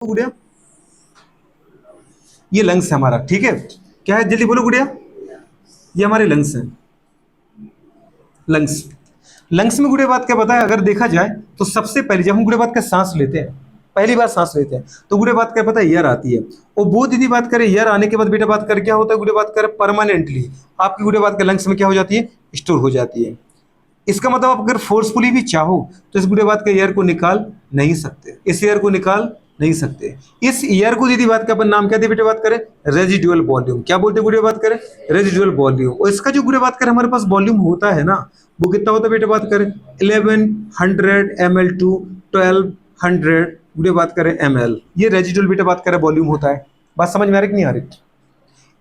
गुड़िया, ये लंग्स है हमारा। ठीक है, क्या है जल्दी बोलो गुड़िया। ये हमारे लंग्स हैं। लंग्स, लंग्स में गुड़िया बात क्या पता है, अगर देखा जाए तो सबसे पहले जब हम गुड़िया बात का सांस लेते हैं, पहली बार सांस लेते हैं तो गुड़िया बात क्या पता है, एयर आती है। और वो दीदी बात करें एयर आने के बाद बेटा बात कर क्या होता है, गुड़िया बात करें परमानेंटली आपकी गुड़िया बात के लंग्स में क्या हो जाती है, स्टोर हो जाती है। इसका मतलब आप अगर फोर्सफुली भी चाहो तो इस बुरे बात का एयर को निकाल नहीं सकते, इस एयर को निकाल नहीं सकते। इस एयर को दीदी बात का अपन नाम क्या दे बेटे बात करें, रेजिडुअल वॉल्यूम। क्या बोलते हैं गुड़े बात करें, रेजिडुअल वॉल्यूम। और इसका जो गुड़े बात करें हमारे पास वॉल्यूम होता है ना, वो कितना होता है बेटे बात करें, 1100 ml टू 1200 गुड़े बात करें ml। ये रेजिडुअल बेटे बात करें वॉल्यूम होता है। बात समझ में आ रही कि नहीं आ रही।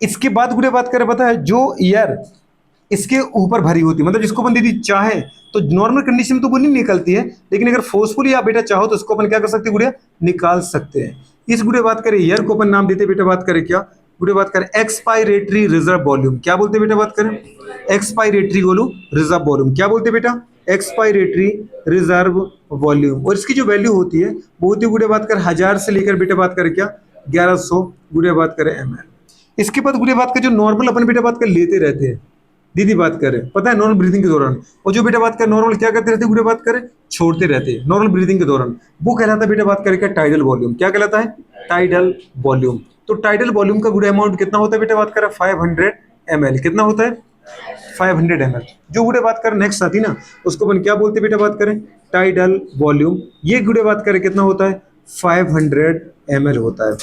इसके बाद गुड़े बात करें पता है, जो एयर इसके ऊपर भरी होती है, मतलब जिसको अपन दीदी चाहे तो नॉर्मल कंडीशन में तो वो नहीं निकलती है, लेकिन अगर फोर्सफुली आप बेटा चाहो तो इसको अपन क्या कर सकते हैं गुड़िया, निकाल सकते हैं। इस गुड़े बात करें एयर को अपन नाम देते बेटा बात करें क्या, गुड़े बात करें एक्सपायरेटरी रिजर्व वॉल्यूम। क्या बोलते बेटा बात करें, एक्सपायरेटरी वॉल्यूम, रिजर्व वॉल्यूम। क्या बोलते बेटा, एक्सपायरेटरी रिजर्व वॉल्यूम। और इसकी जो वैल्यू होती है वो होती है गुड़े बात करें 1000 से लेकर बेटा बात करें क्या 1100 गुड़े बात करें ml। इसके बाद गुड़े बात का जो नॉर्मल अपन बेटा बात कर लेते रहते हैं, दीदी बात करें पता है नॉर्मल ब्रीथिंग के दौरान, और जो बेटा बात करें नॉर्मल क्या करते रहते हैं गुड़े बात करें, छोड़ते रहते हैं नॉर्मल ब्रीथिंग के दौरान, वो कहलाता है बेटा बात करें क्या, टाइडल वॉल्यूम। क्या कहलाता है, टाइडल वॉल्यूम। तो टाइडल वॉल्यूम का गुड़े अमाउंट कितना होता है बेटा बात करें, 500 ml। कितना होता है, 500 ml। जो गुड़े बात करें नेक्स्ट आती ना, उसको अपन क्या बोलते बेटा बात करें, टाइडल वॉल्यूम। ये गुड़े बात करें कितना होता है, 500 ml होता है।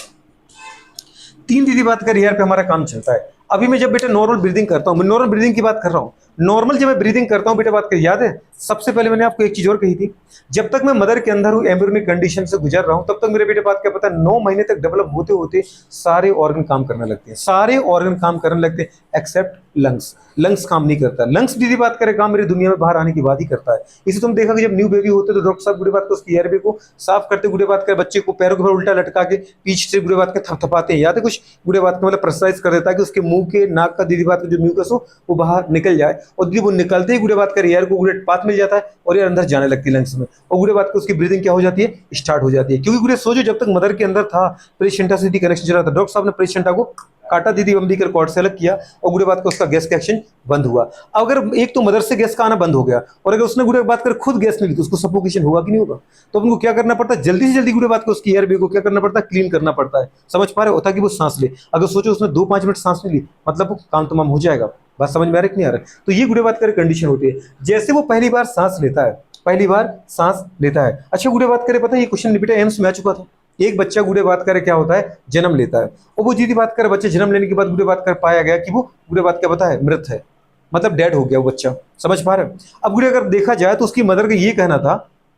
तीन दीदी बात कर एयर पे हमारा काम चलता है। अभी मैं जब बेटा नॉर्मल ब्रीदिंग करता हूँ, मैं नॉर्मल ब्रीदिंग की बात कर रहा हूँ, नॉर्मल जब मैं ब्रीदिंग करता हूँ बेटा बात कर, याद है सबसे पहले मैंने आपको एक चीज और कही थी, जब तक मैं मदर के अंदर हूँ एम्ब्रियोनिक कंडीशन से गुजर रहा हूँ, तब तक मेरे बेटे बात क्या पता है 9 महीने तक डेवलप होते होते सारे ऑर्गन काम करने लगते हैं, सारे ऑर्गन काम करने लगते हैं एक्सेप्ट लंग्स। लंग्स काम नहीं करता। लंग्स दीदी बात करें काम मेरी दुनिया में बाहर आने की बात ही करता है। इसे तुम देखा कि जब न्यू बेबी होते तो डॉक्टर साहब गुड़े बात को उसकी एयरवे को साफ करते, गुड़े बात कर बच्चे को पैरों के ऊपर उल्टा लटका के पीछे से गुड़े बात के थपथपाते हैं, याद है कुछ गुड़े बात का मतलब प्रेशराइज कर देता है कि उसके मुंह के नाक का दीदी बात का जो म्यूकस हो वो बाहर निकल जाए। और दीदी वो निकलते ही गुड़े बात कर एयर को गुड़े पात मिल जाता है और एयर अंदर जाने लगती है लंग्स में, और गुड़े बात को उसकी ब्रीदिंग क्या हो जाती है, स्टार्ट हो जाती है। क्योंकि गुड़े सोचो जब तक मदर के अंदर था प्लेसेंटा से कनेक्शन चला था, डॉक्टर साहब ने प्लेसेंटा को काटा, दीदी अम्बिकल कॉर्ड से अलग किया, और गुड़े बात का उसका गैस का एक्शन बंद हुआ। अगर एक तो मदर से गैस का आना बंद हो गया, और अगर उसने गुड़े बात कर खुद गैस नहीं ली तो उसको सफोकेशन होगा कि नहीं होगा। तो उनको क्या करना पड़ता है, जल्दी से जल्दी गुड़े बात को उसकी एयरवे को क्या करना पड़ता है, क्लीन करना पड़ता है। समझ पा रहे हो, ताकि वो सांस ले। अगर सोचो उसने 2-5 मिनट सांस नहीं ली, मतलब वो काम तमाम हो जाएगा। बात समझ में आ रहा है कि नहीं आ रहा है। तो ये गुड़े बात कर कंडीशन होती है, जैसे वो पहली बार सांस लेता है, पहली बार सांस लेता है। अच्छा गुड़े बात करे पता है, ये क्वेश्चन बेटा एम्स में आ चुका था। एक बच्चा गुड़े बात करे क्या होता है, जन्म लेता है, और वो जीदी बात करे बच्चे जन्म लेने के बाद गुड़े बात कर पाया गया कि वो गुड़े बात क्या पता है, मृत है, मतलब डेड हो गया वो बच्चा। समझ पा रहे हो। अब गुड़े अगर देखा जाए तो उसकी मदर का ये कहना था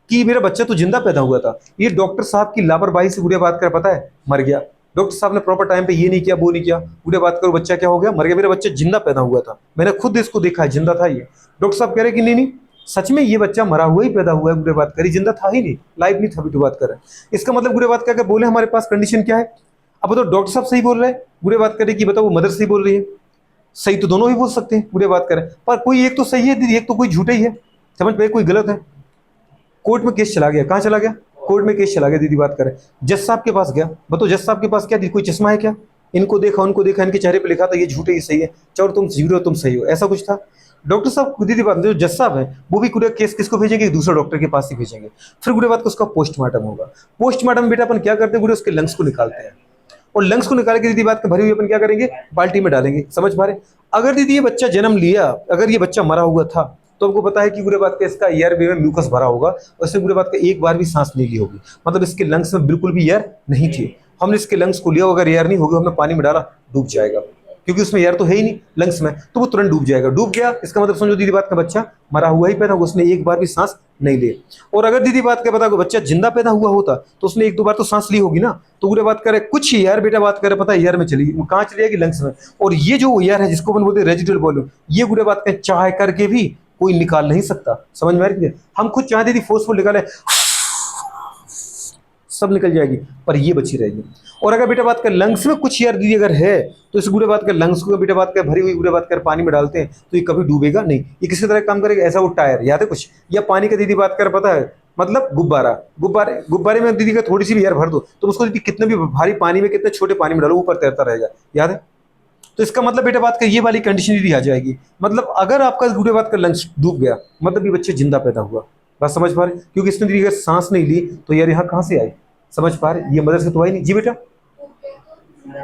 कि मेरा बच्चा तो जिंदा पैदा हुआ था, ये डॉक्टर साहब की लापरवाही से गुड़े बात कर पता है मर गया। डॉक्टर साहब ने प्रॉपर टाइम पे ये नहीं किया, वो नहीं किया, गुड़े बात करो बच्चा क्या हो गया, मर गया। मेरा बच्चा जिंदा पैदा हुआ था, मैंने खुद इसको देखा है, जिंदा था ये। डॉक्टर साहब कह रहे कि नहीं नहीं, सच में ये बच्चा मरा हुआ ही पैदा हुआ है, गुड़े बात करी, जिंदा था ही नहीं, लाइव नहीं था, भी बात कर रहे हैं। इसका मतलब गुड़े बात क्या बोले हमारे पास कंडीशन क्या है। अब बताओ डॉक्टर साहब सही बोल रहे हैं, गुड़े बात करें कि बताओ वो मदर सही बोल रही है। सही तो दोनों ही बोल सकते हैं, गुड़े बात करें, पर कोई एक तो सही है दीदी, एक तो कोई झूठा ही है। समझ पे, कोई गलत है। कोर्ट में केस चला गया, कहाँ चला गया, कोर्ट में केस चला गया दीदी बात करें, जज साहब के पास गया। बताओ जज साहब के पास क्या, कोई चश्मा है क्या, इनको देखा उनको देखा, इनके चेहरे पे लिखा था ये झूठे ये सही है, चलो तुम झूठे हो तुम सही हो, ऐसा कुछ था। डॉक्टर साहब खुद ही बात, जो जज साहब है वो भी पूरे केस किसको भेजेंगे, दूसरे डॉक्टर के पास ही भेजेंगे। फिर गुड़े बात को उसका पोस्टमार्टम होगा। पोस्टमार्टम बेटा अपन क्या करते हैं गुड़े, उसके लंग्स को निकालते हैं, और लंग्स को निकाल के दीदी बात भरी हुई अपन क्या करेंगे, बाल्टी में डालेंगे। समझ पा रहे। अगर दीदी ये बच्चा जन्म लिया, अगर ये बच्चा मरा हुआ था, तो आपको पता है कि गुड़े बात का इसका एयर में म्यूकस भरा होगा, और इसने गुड़े बात का एक बार भी सांस नहीं ली होगी, मतलब इसके लंग्स में बिल्कुल भी एयर नहीं थी। हमने इसके लंग्स को लिया, अगर एयर नहीं होगी, हमने पानी में डाला, डूब जाएगा, क्योंकि उसमें एयर तो है ही नहीं लंग्स में, तो वो तुरंत डूब जाएगा। डूब गया इसका मतलब समझो दीदी बात का बच्चा मरा हुआ ही पैदा हुआ, उसने एक बार भी सांस नहीं ली। और अगर दीदी बात का पता बच्चा जिंदा पैदा हुआ होता तो उसने 1-2 बार तो सांस ली होगी ना। तो पूरे बात करे कुछ एयर बेटा बात करे पता है एयर में चली, कहाँ चली जाएगी, लंग्स में। और ये जो एयर है जिसको अपन बोलते हैं रेजिडुअल वॉल्यूम, ये पूरे बात का चाह करके भी कोई निकाल नहीं सकता। समझ में आ रही है। हम खुद चाहते थी फोर्सफुल निकाले, सब निकल जाएगी, पर ये बची रहेगी। और अगर बेटा बात कर लंग्स में कुछ एयर दीदी अगर है, तो इस गुड़े बात कर लंग्स को बेटा बात कर भरी हुई गुड़े बात कर पानी में डालते हैं तो ये कभी डूबेगा नहीं। ये किसी तरह काम करेगा, ऐसा वो टायर, याद है कुछ, या पानी का दीदी बात कर पता है मतलब गुब्बारा, गुब्बारे गुब्बारे में दीदी का थोड़ी सी भी एयर भर दो तो उसको दीदी कितने भी भारी पानी में, कितने छोटे पानी में डालो ऊपर तैरता रहेगा, याद है। तो इसका मतलब बेटा बात का ये वाली कंडीशन यदि आ जाएगी, मतलब अगर आपका गुड़े बात का लंग्स डूब गया मतलब ये बच्चे जिंदा पैदा हुआ। बात समझ पा रहे, क्योंकि इसने दीदी अगर सांस नहीं ली तो यार यहाँ कहाँ से आई, समझ पा रहे, ये मदर से तो आई नहीं। जी बेटा,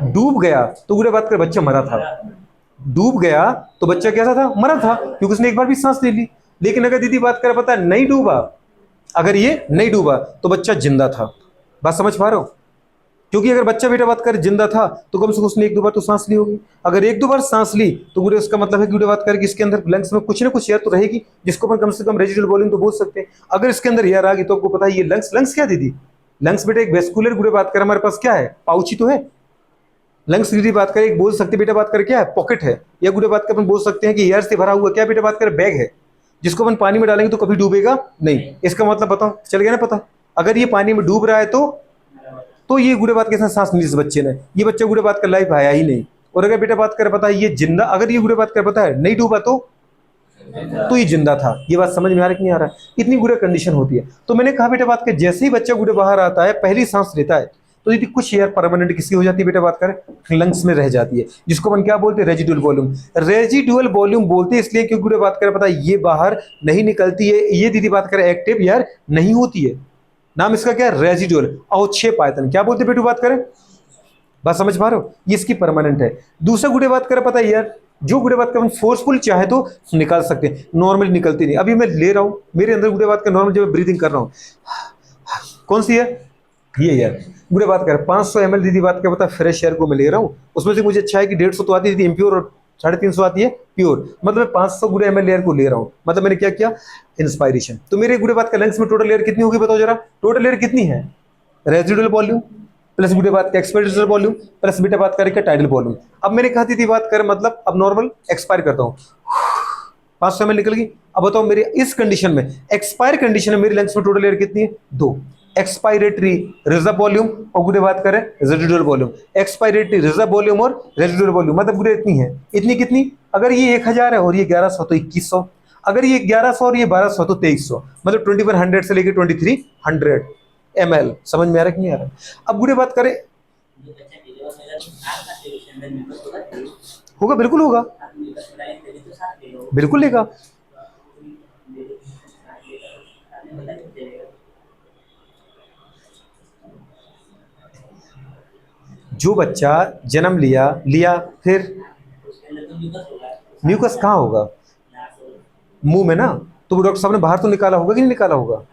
डूब गया तो गुड़े बात कर बच्चा मरा था, डूब गया तो बच्चा कैसा था, मरा था, क्योंकि उसने एक बार भी सांस ले ली। लेकिन अगर दीदी बात कर पता नहीं डूबा, अगर ये नहीं डूबा तो बच्चा जिंदा था। बात समझ पा रहे हो, क्योंकि अगर बच्चा बेटा बात कर जिंदा था तो कम से कम उसने एक दो बार तो सांस ली होगी। अगर एक दो बार सांस ली तो गुड़े उसका मतलब है कि गुड़े बात कर कि इसके अंदर लंग्स में कुछ ना कुछ एयर तो रहेगी, जिसको अपन कम से कम रेजिडुअल वॉल्यूम तो बोल सकते हैं। अगर इसके अंदर एयर आ गई तो आपको पता है ये लंग्स, लंग्स क्या दीदी, लंग्स बेटा एक वेस्कुलर गुड़े बात कर हमारे पास क्या है, पाउच ही तो है। लंग्स की बात करें एक बोल सकते बेटा बात कर क्या है, पॉकेट है। या गुड़े बात कर अपन बोल सकते हैं कि एयर से भरा हुआ क्या बेटा बात कर, बैग है, जिसको अपन पानी में डालेंगे तो कभी डूबेगा नहीं। इसका मतलब बताओ, चल गया ना पता। अगर ये पानी में डूब रहा है तो ये गुड़े बात के साथ सांस ली इस बच्चे ने, ये बच्चा गुड़े बात कर लाइफ आया ही नहीं। और अगर बेटा बात कर पता है ये जिंदा, अगर ये गुड़े बात कर पता है नहीं डूबा तो ये जिंदा था। ये बात समझ में आ रहा है कि नहीं आ रहा है, इतनी गुड़े कंडीशन होती है। तो मैंने कहा बेटा बात कर जैसे ही बच्चा गुड़े बाहर आता है पहली सांस लेता है तो यदि कुछ एयर परमानेंट किसकी हो जाती है बेटा बात करें, लंग्स में रह जाती है, जिसको अपन क्या बोलते हैं, रेजिडुअल वॉल्यूम। रेजिडुअल वॉल्यूम बोलते हैं इसलिए क्योंकि गुड़े बात करें पता है ये बाहर नहीं निकलती है, ये दीदी बात करें एक्टिव यार नहीं होती है, नाम इसका क्या है, रेजिडुअल अवक्षेप आयतन। क्या बोलते बेटू बात करें, बात समझ पा रहे हो, ये इसकी परमानेंट है। दूसरा गुड़े बात करें पता है यार, जो गुड़े बात करें फोर्सफुल चाहे तो निकाल सकते हैं, नॉर्मली निकलती नहीं। अभी मैं ले रहा हूं मेरे अंदर गुड़े बात कर नॉर्मल जब ब्रीथिंग कर रहा हूं, कौन सी है ये यार, गुड़े बात कर 500 ml दीदी बात कर पता फ्रेश एयर को मैं ले रहा हूं, उसमें से मुझे अच्छा है कि 150 तो आती थी इम्प्योर और 350 आती है प्योर, मतलब मैं 500 गुड़े ml एयर को ले रहा हूं। मतलब मैंने क्या किया, इंस्पायरेशन। तो मेरे गुड़े बात का लंग्स में टोटल एयर कितनी होगी बताओ जरा, टोटल एयर कितनी है, रेजिडुअल वॉल्यूम प्लस गुड़े बात का एक्सपायरेशन वॉल्यूम प्लस बेटा बात करें क्या टाइडल वॉल्यूम। अब मैंने कहा थी बात कर मतलब अब नॉर्मल एक्सपायर करता हूँ, 500 ml निकल गई। अब बताओ मेरे इस कंडीशन में, एक्सपायर कंडीशन में मेरी लंग्स में टोटल एयर कितनी है, 2। एक्सपायरेटरी रिजर्व वॉल्यूम और गुड़े बात करें residual volume, expiratory reserve volume और रेजिडुअल वॉल्यूम मतलब गुड़े इतनी है, इतनी कितनी, अगर ये 1000 है और ये 1100 तो 2100, अगर ये 1100 और ये 1200 तो 2300, मतलब 2100 से लेकर 2300 ml। समझ में आ रहा है कि नहीं आ रहा। अब गुड़े बात करें, होगा बिल्कुल होगा, बिल्कुल लेगा। जो बच्चा जन्म लिया फिर म्यूकस कहाँ होगा, मुंह में ना, तो वो डॉक्टर साहब ने बाहर तो निकाला होगा कि नहीं निकाला होगा,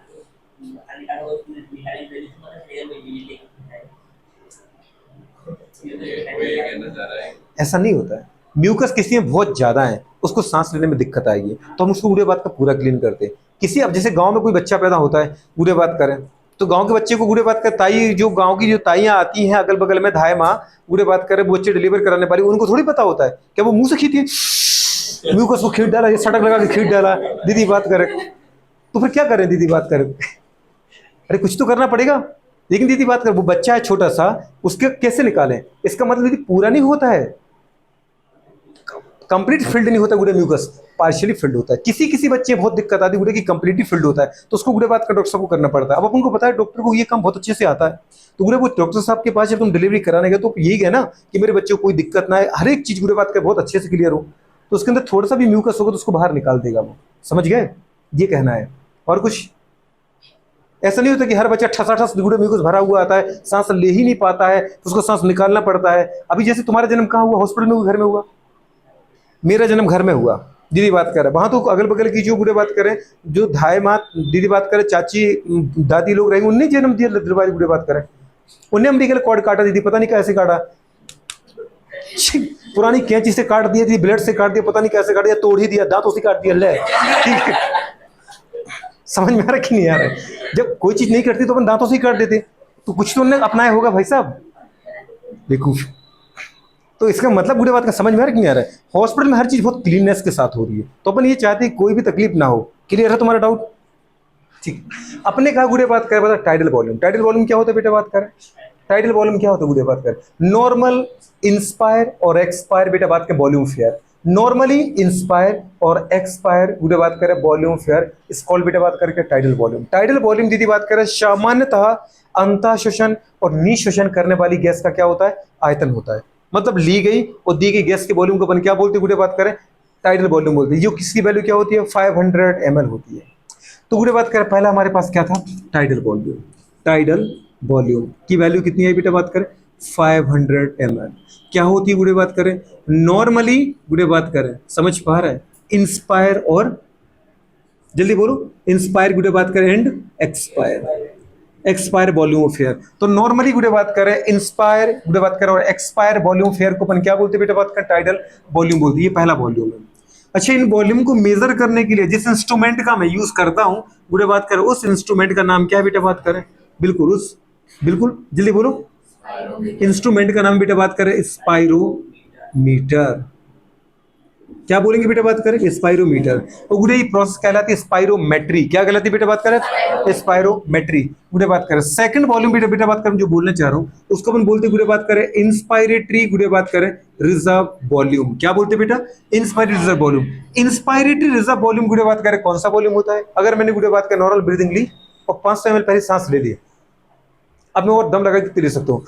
ऐसा नहीं होता है। म्यूकस किसी में बहुत ज्यादा है उसको सांस लेने में दिक्कत आएगी तो हम उसको गुड़े बात का पूरा क्लीन करते हैं। किसी अब जैसे गांव में कोई बच्चा पैदा होता है गुड़े बात करें तो गांव के बच्चे को गुड़े बात कर ताई, जो गांव की जो ताइयां आती हैं अगल बगल में धाय माँ गुड़े बात करें वो बच्चे डिलीवर कराने वाली, उनको थोड़ी पता होता है क्या वो मुंह से खींची म्यूकस को खींच डाला, ये सटक लगा के खींच डाला दीदी बात करे, तो फिर क्या करें दीदी बात करें, अरे कुछ तो करना पड़ेगा। लेकिन दीदी बात कर वो बच्चा है छोटा सा, उसके कैसे निकालें, इसका मतलब दीदी पूरा नहीं होता है, कंप्लीट फिल्ड नहीं होता गुड़े म्यूकस, पार्शियली फिल्ड होता है। किसी किसी बच्चे बहुत दिक्कत आती है गुड़े की कंप्लीटली फिल्ड होता है तो उसको गुड़े बात का डॉक्टर साहब को करना पड़ता है। अब अपन को पता है डॉक्टर को ये काम बहुत अच्छे से आता है तो गुड़े वो डॉक्टर साहब के पास जब तुम डिलीवरी कराने गए तो यही है ना कि मेरे बच्चे को कोई दिक्कत ना है, हर एक चीज गुड़े बात का बहुत अच्छे से क्लियर हो, तो उसके अंदर थोड़ा सा भी म्यूकस होगा तो उसको बाहर निकाल देगा वो, समझ गए, ये कहना है। और कुछ ऐसा नहीं होता कि हर बच्चा ठसाठस गुड़े म्यूकस भरा हुआ आता है, सांस ले ही नहीं पाता है तो उसको सांस निकालना पड़ता है। अभी जैसे तुम्हारा जन्म कहाँ हुआ, हॉस्पिटल में हुआ घर में हुआ, मेरा जन्म घर में हुआ दीदी बात करे, वहां तो अगल बगल की जो गुड़े बात करें जो धाय माँ दीदी बात करे चाची दादी लोग रहेंगे उनने जन्म दिया दरबारी गुड़े बात करें, उनने अमेरिकल कॉर्ड काटा दीदी, पता नहीं कैसे काटा, पुरानी कैंची से काट दिया, ब्लेड से काट दिया, पता नहीं कैसे काट दिया, तोड़ ही दिया, दांतों से काट दिया, ले ठीक है। समझ में आ रहा कि नहीं आ रहा है, जब कोई चीज नहीं करती तो अपन दांतों से ही काट देते, तो कुछ तो उन्होंने अपनाया होगा भाई साहब, देखो। तो इसका मतलब बुरे बात का समझ में आ रहा कि नहीं आ रहा है। हॉस्पिटल में हर चीज बहुत क्लीननेस के साथ हो रही है तो अपन ये चाहते हैं कोई भी तकलीफ ना हो। क्लियर है तुम्हारा डाउट, ठीक। अपने कहा गुड़े बात करें बता टाइडल वॉल्यूम, टाइडल वॉल्यूम क्या होता है बेटा बात करें, टाइडल वॉल्यूम क्या होता है गुड़े बात करें, नॉर्मल इंस्पायर और एक्सपायर बेटा बात के वॉल्यूम फेयर। नॉर्मली इंस्पायर और एक्सपायर गुड़े बात करें वॉल्यूम फेयर इस कॉल बेटा बात करके टाइडल वॉल्यूम। टाइडल वॉल्यूम दीदी बात करें सामान्यतः अंतःशोषण और निशोषण करने वाली गैस का क्या होता है, आयतन होता है। मतलब ली गई और दी गई गैस के वॉल्यूम को अपन क्या बोलते हैं गुड़े बात करें, टाइडल वॉल्यूम बोलते हैं। जो किसकी वैल्यू क्या होती है, 500 ml होती है। तो गुड़े बात करें पहला हमारे पास क्या था, टाइडल वॉल्यूम। टाइडल वॉल्यूम की वैल्यू कितनी है बेटा बात करें, 500 ml। क्या होती है गुड़े बात करें, नॉर्मली गुड़े बात करें, समझ पा रहा है, इंस्पायर और जल्दी बोलो, इंस्पायर गुड़े बात करें and expire. Expire volume of air. तो नॉर्मली गुड़े बात करें इंस्पायर गुड़े बात करें और एक्सपायर वॉल्यूम ऑफ एयर को अपन क्या बोलते हैं बेटा बात करें, टाइडल वॉल्यूम बोलते हैं। ये पहला वॉल्यूम है। अच्छा, इन वॉल्यूम को मेजर करने के लिए जिस इंस्ट्रूमेंट का मैं यूज करता हूं गुड़े बात करें, उस इंस्ट्रूमेंट का नाम क्या है बेटा बात करें, बिल्कुल जल्दी बोलो, इंस्ट्रूमेंट का नाम बेटा बात करें स्पाइरोमीटर। क्या बोलेंगे बेटा बात करें, स्पाइरोमीटर। और गुड़े ये प्रोसेस कहलाती है स्पाइरोमेट्री। क्या कहलाती है बेटा बात करें, स्पाइरोमेट्री गुड़े बात करें। सेकंड वॉल्यूम बेटा बात करें जो बोलना चाह रहा हूं उसको अपन बोलते गुड़े बात करें इंस्पायरेटरी गुड़े बात करें रिजर्व वॉल्यूम। क्या बोलते बेटा, inspiratory reserve volume. Inspiratory reserve volume गुड़े बात करें कौन सा वॉल्यूम होता है, अगर मैंने गुड़े बात करें नॉर्मल ब्रीदिंग ली और 500 ml पहले सांस ले लिया, अब मैं और दम लगा के ले सकता हूं।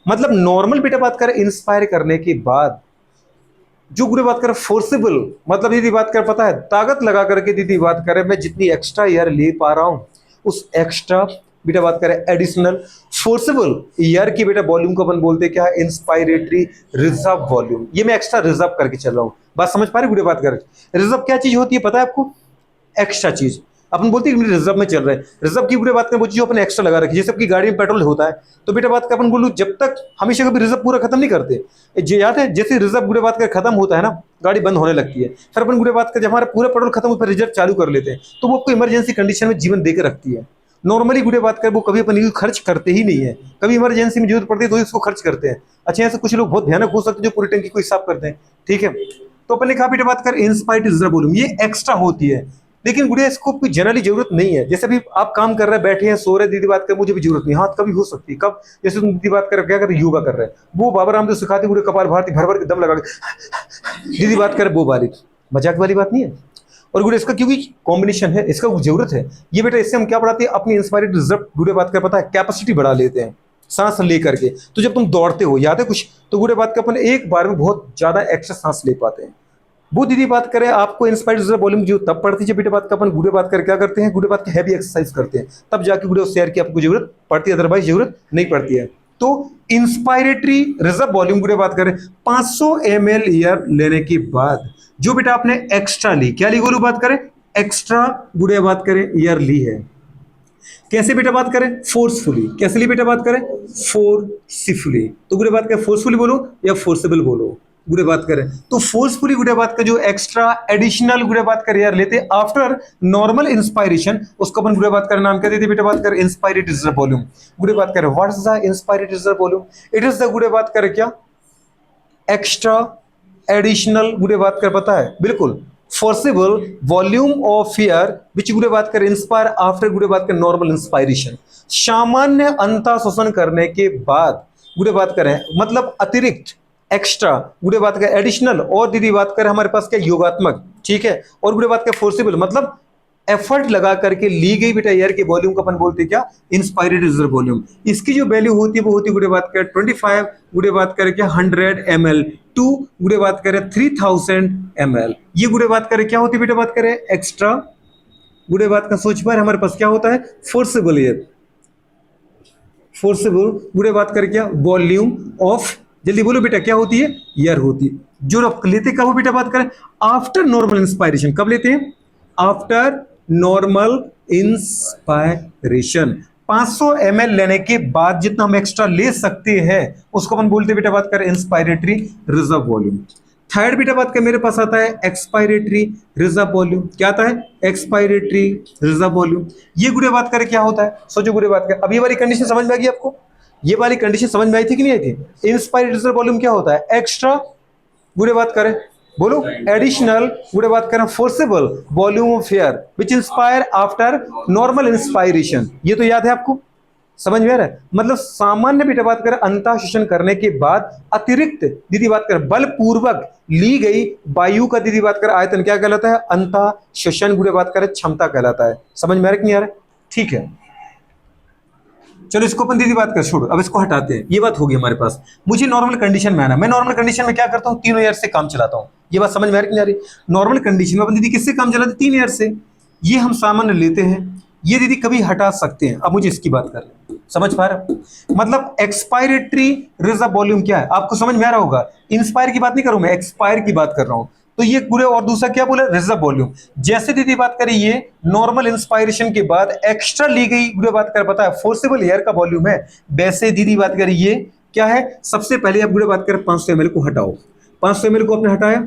मतलब नॉर्मल बेटा बात करें इंस्पायर करने के बाद जो गुड़े बात करें फोर्सेबल, मतलब दीदी बात कर पता है ताकत लगा करके दीदी बात करें मैं जितनी एक्स्ट्रा एयर ले पा रहा हूं उस एक्स्ट्रा बेटा बात करें एडिशनल फोर्सेबल एयर की बेटा वॉल्यूम को अपन बोलते हैं क्या, इंस्पायरेटरी रिजर्व वॉल्यूम। ये मैं एक्स्ट्रा रिजर्व करके चल रहा हूं, बात समझ पा रहे गुड़े बात करें। रिजर्व क्या चीज होती है पता है आपको, एक्स्ट्रा चीज। अपन बोलते हैं रिजर्व में चल रहे हैं, रिजर्व की बुरे बात करें वो चीज अपन एक्स्ट्रा लगा रखी है। जैसे आपकी गाड़ी में पेट्रोल होता है तो बेटा बात का अपन बोलूं जब तक हमेशा कभी रिजर्व पूरा खत्म नहीं करते। जो याद है जैसे रिजर्व बुरे बात कर खत्म होता है ना गाड़ी बंद होने लगती है, फिर अपन बुरे बात कर जब हमारा पूरा पेट्रोल खत्म होता है रिजर्व चालू कर लेते हैं तो वो आपको इमरजेंसी कंडीशन में जीवन देकर रखती है। नॉर्मली गुड़े बात कर वो कभी अपन खर्च करते ही नहीं है, कभी इमरजेंसी में जरूरत पड़ती है तो इसको खर्च करते हैं। अच्छा, ऐसे कुछ लोग बहुत भयानक हो सकते हैं जो पूरी टंकी को हिसाब करते हैं, ठीक है। तो अपन ने कहा बेटा बात कर इंस्पायर्ड रिजर्व वॉल्यूम ये एक्स्ट्रा होती है, लेकिन गुड़िया इसको कोई जनरली जरूरत नहीं है। जैसे भी आप काम कर रहे हैं बैठे हैं सो रहे दीदी बात कर मुझे भी जरूरत नहीं, हाँ कभी हो सकती है कब, जैसे तुम दीदी बात कर क्या कर योगा कर रहे हैं वो बाबा रामदेव सिखाते गुड़े कपाल भारती भर भर के दम लगा के दीदी बात करे वो बारीक मजाक वाली बात नहीं है। और गुड़े इसका क्योंकि कॉम्बिनेशन है इसका जरूरत है ये बेटा, इससे हम क्या बढ़ाते हैं अपनी इंस्पायर्ड रिजर्व गुड़े बात कर पता है कैपेसिटी बढ़ा लेते हैं सांस लेकर के। तो जब तुम दौड़ते हो याद है कुछ तो गुड़े बात का अपन एक बार में बहुत ज्यादा एक्स्ट्रा सांस ले पाते हैं। वो दीदी बात करें आपको इंस्पायर्ड रिजर्व वॉल्यूम जो तब पड़ती है बेटे बात का अपन गुड़े बात कर क्या करते हैं, गुड़े बात की हैवी एक्सरसाइज करते हैं तब जाके गुड़े उस शेयर की आपको जरूरत पड़ती है, अदरवाइज जरूरत नहीं पड़ती है। तो इंस्पायरेटरी रिजर्व वॉल्यूम गुड़े बात करें 500 ml एयर लेने के बाद जो बेटा आपने एक्स्ट्रा ली, क्या ली गुरु बात करें, एक्स्ट्रा गुड़े बात करें एयर ली है। कैसे बेटा बात करें, फोर्सफुली। कैसे ली बेटा बात करें, फोर्सफुली। तो गुड़े बात करें फोर्सफुली बोलो या फोर्सेबल बोलो गुड़े बात करें। तो फोर्सफुली गुड़े बात का जो एक्स्ट्रा एडिशनल गुड़े बात कर यार लेते आफ्टर नॉर्मल इंस्पायरेशन उसको अपन गुड़े बात कर नाम क्या देते बेटा बात कर इंस्पायरेटरी रिजर्व वॉल्यूम गुड़े बात करें। What is the inspiratory reserve volume, it is the गुड़े बात कर क्या एक्स्ट्रा एडिशनल गुड़े बात कर पता है बिल्कुल forcible volume of air which गुड़े बात कर इंस्पायर आफ्टर गुड़े बात कर नॉर्मल इंस्पायरेशन। सामान्य अंतः शोषण करने के बाद गुड़े बात करें मतलब अतिरिक्त एक्स्ट्रा गुड़े बात का एडिशनल और दीदी बात करें हमारे पास क्या योगात्मक, ठीक है। और गुड़े बात का फोर्सेबल मतलब एफर्ट लगा करके ली गई बेटा एयर के वॉल्यूम को अपन बोलते हैं क्या, इंस्पायर्ड रिजर्व वॉल्यूम। इसकी जो वैल्यू होती है वो होती है गुड़े बात कर 25 गुड़े बात करें क्या 100 ml टू गुड़े बात करें 3000 ml। ये गुड़े बात करें क्या होती है बेटा बात करें एक्स्ट्रा गुड़े बात का सोच पर हमारे पास क्या होता है फोर्सेबल एयर। फोर्सेबल गुड़े बात करें क्या वॉल्यूम ऑफ, जल्दी बोलो बेटा क्या होती है, एयर होती है। जो आप लेते कब बेटा बात करें आफ्टर नॉर्मल इंस्पायरेशन, कब लेते हैं आफ्टर नॉर्मल इंस्पायरेशन। 500 ml लेने के बाद जितना हम एक्स्ट्रा ले सकते हैं उसको अपन बोलते हैं बेटा बात करें इंस्पायरेटरी रिजर्व वॉल्यूम। थर्ड बेटा बात कर मेरे पास आता है एक्सपायरेटरी रिजर्व वॉल्यूम। क्या आता है एक्सपायरेटरी रिजर्व वॉल्यूम। ये गुड़े बात करें क्या होता है, सोचो गुड़े बात कर अब ये वाली कंडीशन समझ में आ गई आपको, ये वाली कंडीशन समझ में आई थी कि नहीं आई थी। इंस्पायर्ड रिजर्व वॉल्यूम क्या होता है एक्स्ट्रा गुड़े बात करें बोलो एडिशनल गुड़े बात करें forcible volume of air which inspire after normal inspiration. ये तो याद है आपको, समझ में आ रहा है? मतलब सामान्य बेटा बात करें अंतः शोषण करने के बाद अतिरिक्त दीदी बात करें बलपूर्वक ली गई वायु का दीदी बात करें आयतन क्या कहलाता है? अंतः शोषण गुणे बात करें क्षमता कहलाता है। समझ में आ रहा है कि नहीं आ रहा है? ठीक है, चलो इसको अपन दीदी बात कर छोड़ो, अब इसको हटाते हैं। ये बात होगी हमारे पास। मुझे नॉर्मल कंडीशन में आना, मैं नॉर्मल कंडीशन में क्या करता हूँ? 3 एयर से काम चलाता हूँ। ये बात समझ में आ रही कि नहीं आ रही? नॉर्मल कंडीशन में अपन दीदी किससे काम चलाते? 3 एयर से। ये हम सामान्य लेते हैं, ये दीदी कभी हटा सकते हैं। अब मुझे इसकी बात कर लें, समझ पा रहे हो? मतलब एक्सपायरेटरी रिजर्व वॉल्यूम क्या है आपको समझ में आ रहा होगा। इंस्पायर की बात नहीं कर रहा हूं मैं, एक्सपायर की बात कर रहा हूं। तो ये पूरे, और दूसरा क्या बोला? Reserve volume. जैसे दीदी बात करें ये नॉर्मल इंस्पायरेशन के बाद एक्स्ट्रा ली गई पूरे बात कर पता है फोर्सेबल एयर का वॉल्यूम है, वैसे दीदी बात करें ये क्या है? सबसे पहले आप पूरे बात करें 500 ml को हटाओ। 500 ml को आपने हटाया,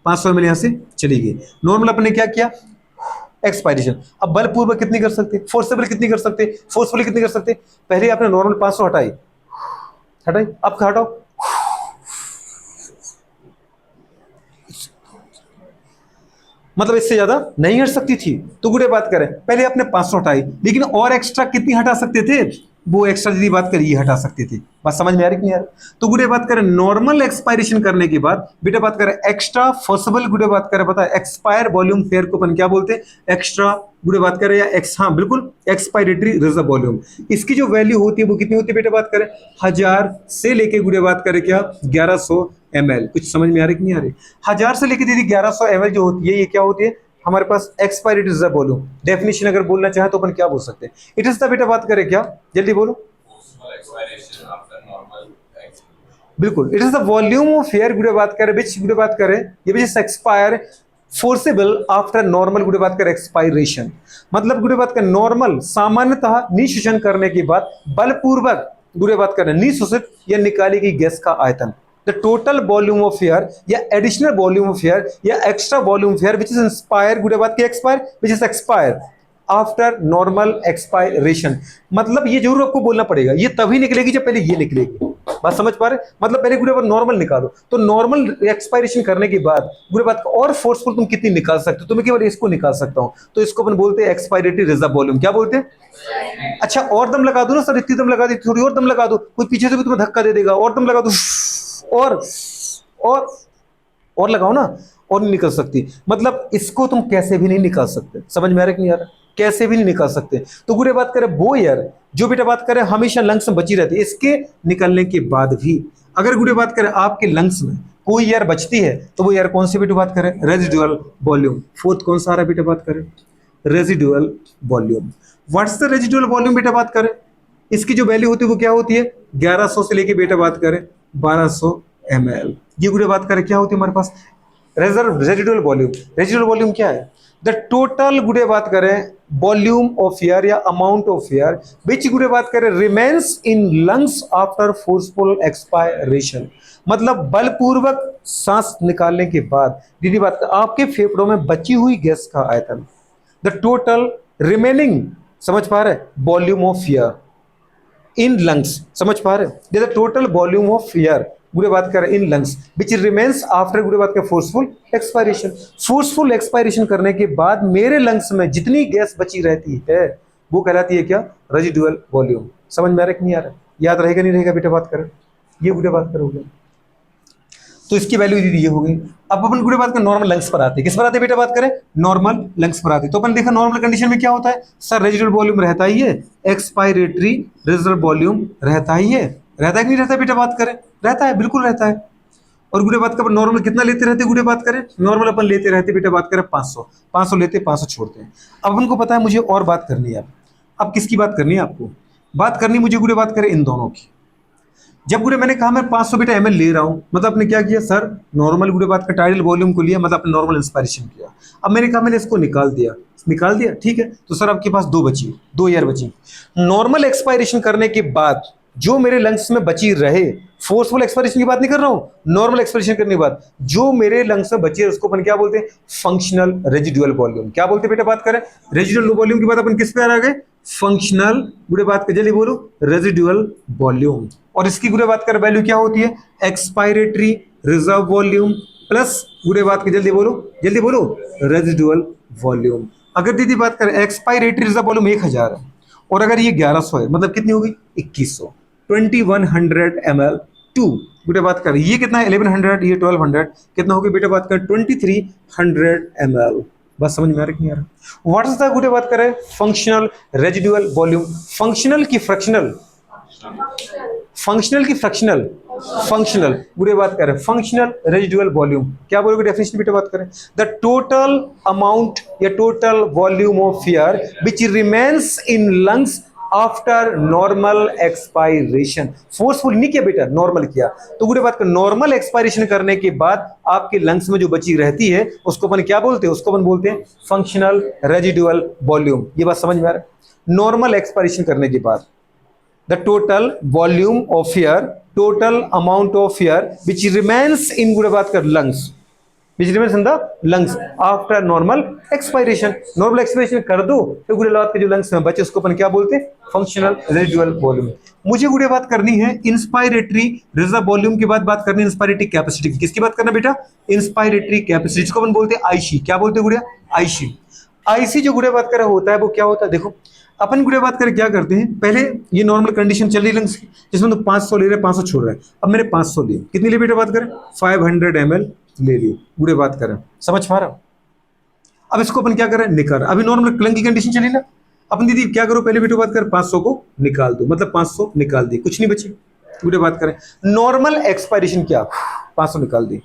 500 ml यहां से चली गई। नॉर्मल अपने क्या किया? एक्सपायरेशन। अब बलपूर्वक कितनी कर सकते? फोर्सेबल कितनी कर सकते? फोर्सफुली कितनी कर सकते? पहले आपने नॉर्मल 500 हटाई, हटाई, अब हटाओ, मतलब इससे ज्यादा नहीं हट सकती थी। तो गुड़े बात करें पहले आपने 500 हटाई, लेकिन और एक्स्ट्रा कितनी हटा सकते थे? वो एक्स्ट्रा यदि बात करिए हटा सकते थे। बात समझ में आ रही कि नहीं यार? तो गुड़े बात करें नॉर्मल एक्सपायरेशन करने के बाद बेटा बात करें एक्स्ट्रा फोर्सेबल गुड़े बात करें पता है एक्सपायर वॉल्यूम फेयर को अपन क्या बोलते हैं? एक्स्ट्रा गुड़े बात करें या एक्स, हाँ बिल्कुल, एक्सपायरेटरी रिजर्व वॉल्यूम। इसकी जो वैल्यू होती है वो कितनी होती है बेटा बात करें? 1000 से लेके गुड़े बात करें क्या 1100 ml। कुछ समझ में आ रही कि नहीं आ रही? 1000 से लेके दीदी 1100 ml जो होती है ये क्या होती है हमारे पास? Expiratory reserve volume. डेफिनेशन अगर बोलना चाहे तो अपन क्या बोल सकते हैं? इट इज द बेटा बात करें क्या, जल्दी बोलो। बिल्कुल, it is the volume of air गुड़े बात करें विच गुड़े बात करें ये which is expire forcible after normal गुड़े बात करें एक्सपायरेशन। मतलब गुड़े बात करें नॉर्मल सामान्यतः निःशोषण करने के बाद बलपूर्वक गुड़े बात करें निःशोषित या निकाली गई गैस का आयतन। The total volume of air या एडिशनल वॉल्यूम ऑफ एयर या extra volume of air which is inspire गुड़े बात की expire which is expire after normal expiration. मतलब ये जरूर आपको बोलना पड़ेगा, ये तभी निकलेगी जब पहले ये निकलेगी। बात समझ पा रहे? मतलब पहले गुड़े बात नॉर्मल निकालो, तो नॉर्मल एक्सपायरेशन करने के बाद गुड़े बात और फोर्सफुल तुम कितनी निकाल सकते हो? तो मैं केवल इसको निकाल सकता हूं, तो इसको अपन बोलते हैं एक्सपायरेटरी रिजर्व वॉल्यूम। क्या बोलते हैं? अच्छा और दम लगा दो ना सर, इतनी दम लगा दी, थोड़ी और दम लगा दो, कोई पीछे से भी तुम्हें धक्का दे देगा, और दम लगा दो, और और और लगाओ ना, और नहीं निकल सकती। मतलब इसको तुम कैसे भी नहीं निकाल सकते। समझ में आ रहा है कि नहीं आ रहा? कैसे भी नहीं निकाल सकते। तो गुड़े बात करें वो एयर जो बेटा बात करें हमेशा लंग्स में बची रहती है, इसके निकलने के बाद भी अगर गुड़े बात करें आपके लंग्स में कोई एयर बचती है तो वो एयर कौन सी बेटा बात करें? Residual volume. फोर्थ कौन सा आ रहा है बेटा बात करें? Residual volume. What's the residual volume बेटा बात करें? इसकी जो वैल्यू होती है वो क्या होती है? 1100 से लेके बेटा बात करें 1200 ml। ये गुड़े बात करें क्या होती है हमारे पास? Residual volume. रेजिडुअल वॉल्यूम क्या है? द टोटल गुड़े बात करें वॉल्यूम ऑफ एयर या अमाउंट ऑफ एयर विच गुड़े बात करें remains in lungs after forceful expiration. मतलब बलपूर्वक सांस निकालने के बाद दीदी बात आपके फेफड़ों में बची हुई गैस का आयतन। द टोटल रिमेनिंग, समझ पा रहे? Volume of air in lungs, समझ पा रहे? The total volume of air गुड़े बात करें in lungs which remains after गुड़े बात करें फोर्सफुल एक्सपायरेशन। फोर्सफुल एक्सपायरेशन करने के बाद मेरे लंग्स में जितनी गैस बची रहती है वो कहलाती है क्या? Residual volume. समझ में आ रहा है कि नहीं आ रहा? याद रहेगा नहीं रहेगा बेटा बात करें? ये गुड़े बात करोगे तो इसकी वैल्यू दीदी ये हो गई। अब अपन गुड़े बात करें नॉर्मल लंग्स पर आते हैं। किस पर आते हैं बेटा बात करें? नॉर्मल लंग्स पर आते हैं। तो अपन देखा नॉर्मल कंडीशन में क्या होता है सर? रेजिडुअल वॉल्यूम रहता ही है, एक्सपायरेटरी रिजर्व वॉल्यूम रहता ही है। रहता है कि नहीं रहता बेटा बात करें? रहता है, बिल्कुल रहता है। और गुड़े बात का नॉर्मल कितना लेते रहते गुड़े बात करें? नॉर्मल अपन लेते रहते बेटा बात करें 500। 500 लेते 500 छोड़ते हैं। अब अपन को पता है मुझे और बात करनी है। अब किसकी बात करनी है आपको? बात करनी मुझे गुड़े बात करें इन दोनों की। जब गुड़े मैंने कहा मैं 500 बेटा ml ले रहा हूं, मतलब आपने क्या किया सर? नॉर्मल गुड़े बात का टाइडल वॉल्यूम को लिया, मतलब आपने नॉर्मल इंस्पायरेशन किया। अब मैंने कहा मैंने इसको निकाल दिया, निकाल दिया, ठीक है। तो सर आपके पास दो एयर बची। नॉर्मल एक्सपायरेशन करने के बाद जो मेरे लंग्स में बची रहे, फोर्सफुल एक्सपायरेशन की बात नहीं कर रहा हूं, नॉर्मल एक्सपायरेशन करने के बाद जो मेरे लंग्स में बची है उसको अपन क्या बोलते हैं? Functional residual volume. क्या बोलते हैं बेटा बात करें? रेजिडुअल वॉल्यूम की बात अपन किस पे आ गए? फंक्शनल गुड़े बात कर, जल्दी बोलो, रेजिडुअल वॉल्यूम। और इसकी गुड़े बात कर वैल्यू क्या होती है? एक्सपायरेटरी रिजर्व वॉल्यूम प्लस गुड़े बात की, जल्दी बोलो, रेजिडुअल वॉल्यूम। अगर दीदी बात करें एक्सपायरेटरी रिजर्व वॉल्यूम 1000 है और अगर ये 1100 है मतलब कितनी होगी 2100, 2100 ml टू बेटा बात करें ये कितना है 1100, ये 1200 कितना होगी बेटा बात करें 2300 ml। बस समझ में आ रहा है कि नहीं आ रहा। व्हाट इज द गुडे बात करें फंक्शनल रेजिडुअल वॉल्यूम, फंक्शनल की फ्रैक्शनल, फंक्शनल की फ्रैक्शनल, फंक्शनल गुडे बात करें फंक्शनल रेजिडुअल वॉल्यूम क्या बोलोगे डेफिनेशन बेटा बात करें द टोटल अमाउंट या total volume of air which remains in lungs after normal expiration. Forceful नहीं किया बेटा, नॉर्मल किया। तो गुडे बात कर नॉर्मल एक्सपायरेशन करने के बाद आपके लंग्स में जो बची रहती है उसको अपन क्या बोलते हैं, उसको अपन बोलते हैं फंक्शनल रेजिडुअल वॉल्यूम। ये बात समझ में आ रहा है। नॉर्मल एक्सपायरेशन करने के बाद the total volume of air, total amount of air which remains in गुड़े बात कर lungs, which remains in the lungs after normal expiration। normal expiration कर दो तो गुड़े बात के जो lungs में बचे उसको अपन क्या बोलते हैं functional residual volume। मुझे गुड़े बात करनी है inspiratory reserve volume की बात करनी है inspiratory capacity की। किसकी बात करना बेटा inspiratory capacity, जिसको अपन बोलते हैं आईसी। क्या बोलते हैं गुड़िया आईसी। आईसी जो गुड़े बात कर होता है वो क्या होता है, देखो अपन गुड़े बात करें क्या करते हैं, पहले ये नॉर्मल कंडीशन चल रही लंग्स की जिसमें तो 500 ले रहे 500 छोड़ रहे हैं। अब मैंने 500 लिए, कितनी ले बेटा बात करें 500 ml ले लिए गुड़े बात करें, समझ पा रहा हूं। अब इसको अपन क्या करें निकाल, अभी नॉर्मल लंग की कंडीशन चली ना, अपन दीदी क्या करो पहले बेटा बात कर 500 को निकाल दो, मतलब 500 निकाल दी कुछ नहीं बची। गुड़े बात करें नॉर्मल एक्सपायरेशन क्या 500 निकाल दी,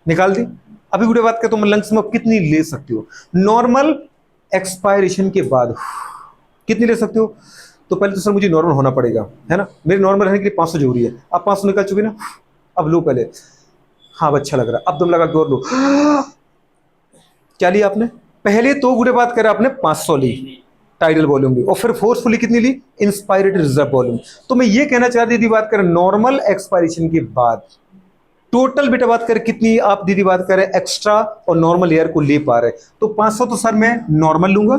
निकाल दी। अभी गुड़े बात कर तुम लंग्स में कितनी ले सकते हो नॉर्मल एक्सपायरेशन के बाद, कितनी ले सकते हो। तो पहले तो सर मुझे नॉर्मल होना पड़ेगा है ना, मेरे नॉर्मल रहने के लिए 500 जरूरी है। अब 500 निकाल चुके ना, अब लो पहले, हाँ अच्छा लग रहा है, अब तुम लगा के और लो। क्या लिया आपने, पहले तो गुड़े बात करें आपने 500 ली टाइडल वॉल्यूम भी, और फिर फोर्सफुली कितनी ली इंस्पायरेटरी रिजर्व वॉल्यूम। तो मैं ये कहना चाह रही थी बात करें नॉर्मल एक्सपायरेशन के बाद टोटल बेटा बात करें कितनी आप दीदी बात करें एक्स्ट्रा और नॉर्मल एयर को ले पा रहे। तो 500 तो सर मैं नॉर्मल लूंगा,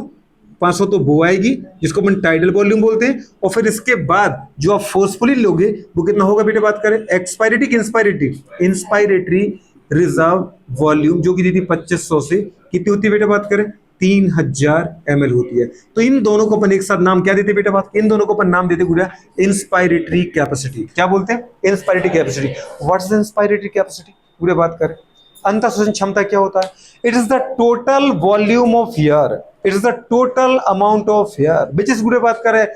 500 तो वो आएगी जिसको अपन टाइडल वॉल्यूम बोलते हैं, और फिर इसके बाद जो आप फोर्सफुली लोगे वो कितना होगा बेटा बात करें एक्सपायरेटरी की इंस्पायरेटरी रिजर्व वॉल्यूम जो कि दीदी 2500 से कितनी होती है बेटा बात करें 3000 ml होती है। तो इन दोनों को अपन एक साथ नाम क्या देते बेटा बात, इन दोनों को अपन नाम देते गुड़ा इंस्पायरेटरी कैपेसिटी। क्या बोलते हैं inspiratory capacity. What's the inspiratory capacity गुड़ा बात करें, अंतःशोषण क्षमता क्या होता है, it is the total volume of air, it is the total amount of air which is गुड़े बात करें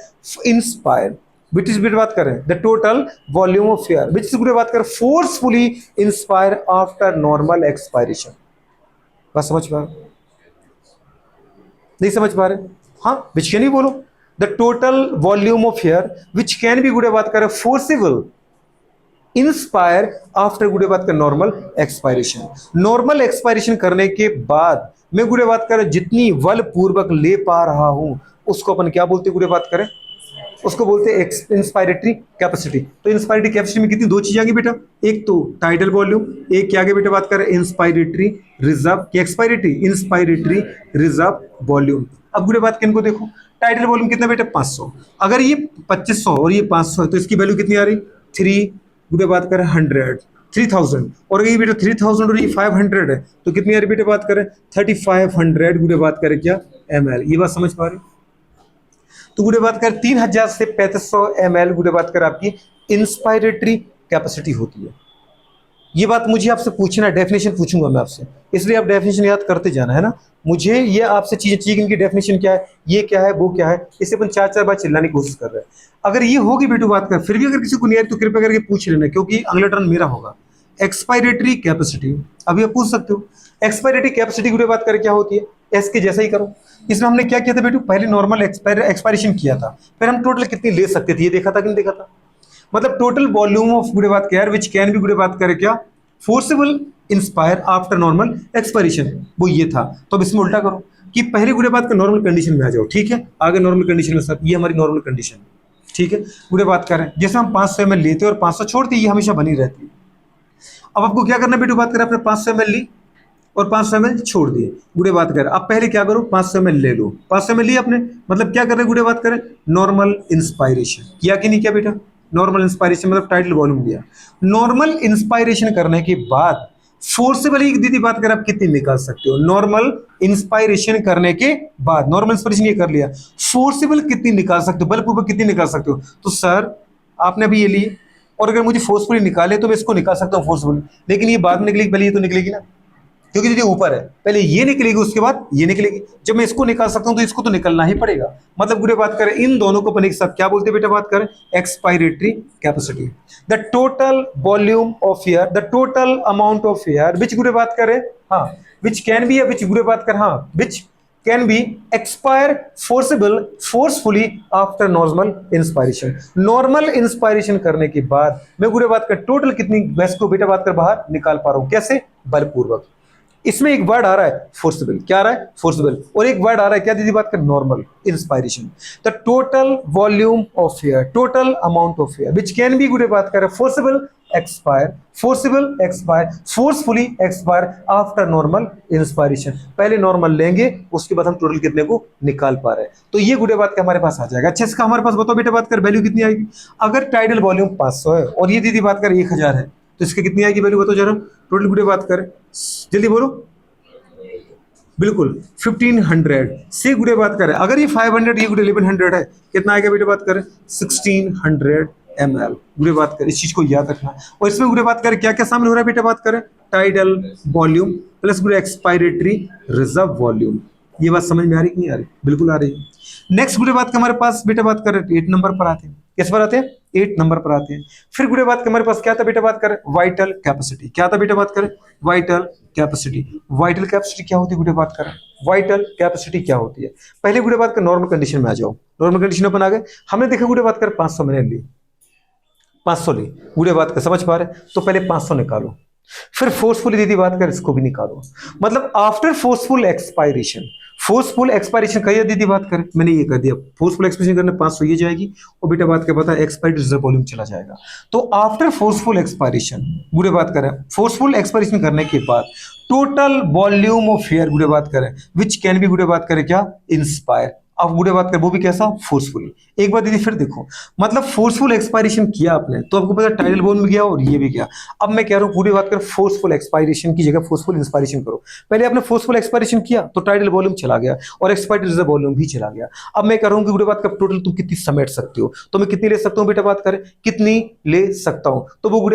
इंस्पायर, विच इज बात करें the total volume of air which is गुड़े बात करें forcefully inspire after normal expiration. बस समझ पा रहे, नहीं समझ पा रहे, हाँ विच कैन भी बोलो the total volume of air which can भी गुड़े बात करें फोर्सिबल इंस्पायर आफ्टर गुड़े बात कर नॉर्मल एक्सपायरेशन। नॉर्मल एक्सपायरेशन करने के बाद मैं गुड़े बात कर जितनी बल पूर्वक ले पा रहा हूं उसको अपन क्या बोलते गुड़े बात करें, उसको बोलते हैं इंस्पायरेटरी कैपेसिटी। तो इंस्पायरेटरी कैपेसिटी में कितनी दो चीजें आएंगी बेटा, एक तो टाइडल वॉल्यूम, एक क्या आगे बेटा बात करें इंस्पायरेटरी रिजर्व की एक्सपायरेटरी इंस्पायरेटरी रिजर्व वॉल्यूम। अब गुड़े बात किनको देखो टाइडल वॉल्यूम कितना बेटा 500, अगर ये 2500 और ये 500 है तो इसकी वैल्यू कितनी आ रही 3 गुड़े बात करें 100 3000, और अगर ये बेटा 3000 और ये 500 है तो कितनी आ रही बेटा बात करें 3500 गुड़े बात करें क्या ml। ये बात समझ पा रहे, तो गुड़े बात कर 3000 से 3500 ml गुड़े बात कर आपकी इंस्पायरेटरी कैपेसिटी होती है। ये बात मुझे आपसे पूछना, डेफिनेशन पूछूंगा मैं आपसे, इसलिए आप डेफिनेशन याद करते जाना है ना। मुझे ये आपसे चीजें चाहिए इनकी डेफिनेशन क्या है, ये क्या है वो क्या है, इसे अपन 4 बार चिल्लाने की कोशिश कर रहे हैं। अगर ये होगी बेटू बात कर, फिर भी अगर किसी को नहीं आई तो कृपया करके पूछ लेना, क्योंकि अगला टर्न मेरा होगा। एक्सपायरेटरी कैपेसिटी अभी आप पूछ सकते हो, एक्सपायरेटरी कैपेसिटी की बात करें क्या होती है, एस के जैसा ही करो। इसमें हमने क्या किया था बेटू, पहले नॉर्मल एक्सपायरेशन किया था, फिर हम टोटल कितनी ले सकते थे ये देखा था कि नहीं देखा था, मतलब टोटल वॉल्यूम ऑफ गुड़े बात क्या विच कैन भी गुड़े बात करें क्या forcible inspire after normal expiration, वो ये था। तो अब इसमें उल्टा करो कि पहले गुड़े बात का नॉर्मल कंडीशन में आ जाओ, ठीक है, आगे नॉर्मल कंडीशन में सर, ये हमारी नॉर्मल कंडीशन, ठीक है। गुड़े बात करें जैसे हम 500 ml लेते हैं और 500 छोड़ते, ये हमेशा बनी रहती है। अब आपको क्या करना बेटू बात करें, आपने 500 ml ली और 500 ml छोड़ दिए, गुड़े बात करें अब पहले क्या करो 500 ml ले लो, 500 ml लिया आपने, मतलब क्या कर रहे हैं गुड़े बात करें नॉर्मल इंस्पायरेशन किया कि नहीं किया बेटा, नॉर्मल इंस्पायरेशन मतलब टाइटल वॉल्यूम दिया। नॉर्मल इंस्पायरेशन करने के बाद फोर्सेबली दीदी बात करें आप कितनी निकाल सकते हो नॉर्मल इंस्पायरेशन करने के बाद। नॉर्मल इंस्पायरेशन ये कर लिया, फोर्सेबल कितनी निकाल सकते हो, बलपूर्वक कितनी निकाल सकते हो। तो सर आपने अभी ये लिए और अगर मुझे फोर्सफुली निकाले तो मैं इसको निकाल सकता हूँ फोर्सफुली, लेकिन ये बाद में निकलेगी, पहले ये तो निकलेगी ना, क्योंकि दीदी ऊपर है, पहले ये निकलेगी उसके बाद ये निकलेगी। जब मैं इसको निकाल सकता हूं तो इसको तो निकलना ही पड़ेगा। मतलब गुड़े बात करें इन दोनों को अपन एक साथ क्या बोलते हैं बेटा, बात करें expiratory capacity, the total volume of air, the total amount of air which गुड़े बात करें, हाँ विच कैन बी, विच गुड़े बात करें, हाँ which can be expire forcefully after normal inspiration. Normal inspiration करने के बाद मैं गुड़े बात कर टोटल कितनी गैस को बेटा बात कर बाहर निकाल पा रहा हूं, कैसे, बलपूर्वक। इसमें एक वर्ड आ रहा है फोर्सेबल, क्या आ रहा है फोर्सेबल, और एक वर्ड आ रहा है क्या दीदी बात कर, normal inspiration. The total volume of air, total amount of air which can be गुड़े बात कर forcible expire, forcible expire, forcefully expire after normal inspiration. पहले नॉर्मल लेंगे उसके बाद हम टोटल कितने को निकाल पा रहे हैं, तो ये गुड़े बात का हमारे पास आ जाएगा। अच्छा इसका हमारे पास बताओ बेटा बात कर वैल्यू कितनी आएगी। अगर टाइडल वॉल्यूम 500 है और ये दीदी बात कर 1000 है तो इसकी कितनी आएगी वैल्यू बताओ जरा, टोटल गुड़े बात करें जल्दी बोलो, बिल्कुल 1500 से गुड़े बात करें। अगर ये 500 ये गुड़े 1100 है, कितना आएगा बेटे बात करें 1600 ml। गुड़े बात करें, इस चीज को याद रखना। और इसमें गुड़े बात करें क्या क्या शामिल हो रहा है बेटे बात करें, टाइडल वॉल्यूम प्लस गुड़े एक्सपायरेटरी रिजर्व वॉल्यूम। ये बात समझ में आ रही कि नहीं आ रही, बिल्कुल आ रही है। नेक्स्ट गुड़े बात के हमारे पास बेटा बात करें 8 नंबर पर आते हैं, किस पर आते हैं 8 नंबर पर आते हैं। फिर गुड़े बात के हमारे पास क्या था बेटा बात करें, वाइटल कैपेसिटी। क्या था बेटा बात करें, वाइटल कैपेसिटी। वाइटल कैपेसिटी क्या होती है गुड़े बात करें, वाइटल कैपेसिटी क्या होती है। पहले गुड़े बात कर नॉर्मल कंडीशन में आ जाओ, नॉर्मल कंडीशन अपन आ गए, हमने देखा गुड़े बात कर 500 मैंने ली, 500 ली गुड़े बात कर, समझ पा रहे, तो पहले 500 निकालो, फिर फोर्सफुली दीदी बात कर इसको भी निकालो। मतलब after forceful expiration, forceful expiration करिए दीदी बात करें, मैंने ये कर दिया, फोर्सफुल एक्सपायरेशन करने 500 ये जाएगी और बेटा बात कर पता है एक्सपायर्ड रिजर्व वॉल्यूम चला जाएगा। तो आफ्टर फोर्सफुल एक्सपायरेशन गुड़े बात करें, फोर्सफुल एक्सपायरेशन करने के बाद टोटल वॉल्यूम ऑफ एयर गुड़े बात करें विच कैन बी गुड़े बात करें क्या, इंस्पायर। अब गुड़े बात करें वो भी कैसा, फोर्सफुली। एक बार दीदी फिर देखो, मतलब फोर्सफुल एक्सपायरेशन किया आपने तो आपको पता टाइडल वॉल्यूम भी गया और ये भी गया। अब मैं कह रहा हूं गुड़े बात कर फोर्सफुल एक्सपायरेशन की जगह फोर्सफुल इंस्पायरेशन करो। पहले आपने फोर्सफुल एक्सपायरेशन किया तो टाइडल वॉल्यूम चला गया और एक्सपायर्ड रिजर्व वॉल्यूम भी चला गया। अब मैं कह रहा हूं कि गुड़े बात कर टोटल तुम कितनी समेट सकते हो, तो मैं कितनी ले सकता हूं बेटा बात करें, कितनी ले सकता हूं, तो वो गुड़े